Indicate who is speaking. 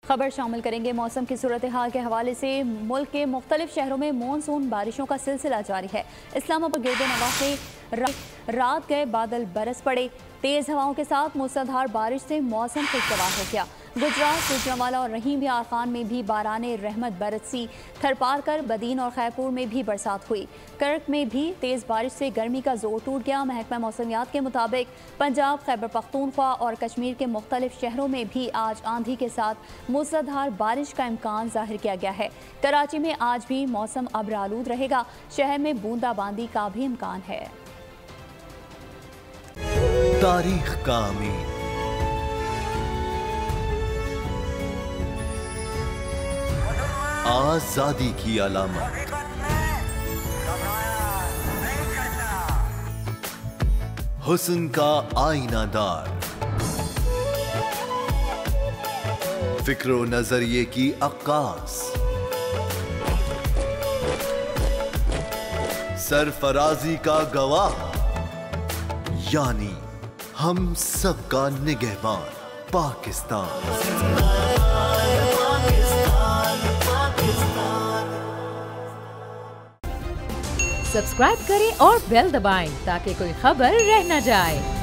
Speaker 1: खबर शामिल करेंगे मौसम की सूरत हाल के हवाले से। मुल्क के मुख्तलिफ शहरों में मानसून बारिशों का सिलसिला जारी है। इस्लामाबाद गिरद नवाह से रात गए बादल बरस पड़े। तेज हवाओं के साथ मूसलाधार बारिश से मौसम खुशगवार हो गया। गुजरात, गुजरांवाला और रहीम यार खान में भी बाराने रहमत बरसी। थरपारकर, बदीन और खैरपुर में भी बरसात हुई। कर्क में भी तेज बारिश से गर्मी का जोर टूट गया। महकमा मौसमियात के मुताबिक पंजाब, खैबर पख्तूनख्वा और कश्मीर के मुख्तलिफ शहरों में भी आज आंधी के साथ मूसलाधार बारिश का इम्कान जाहिर किया गया है। कराची में आज भी मौसम अब्रालूद रहेगा। शहर में बूंदाबांदी का भी इम्कान है।
Speaker 2: तारीख का अमीन, आजादी की अलामत, हुस्न का आईनादार, फिक्र नजरिए की अक्कास, सरफराजी का गवाह, यानी हम सबका निगहबान पाकिस्तान।
Speaker 3: सब्सक्राइब करें और बेल दबाएं ताकि कोई खबर रह न जाए।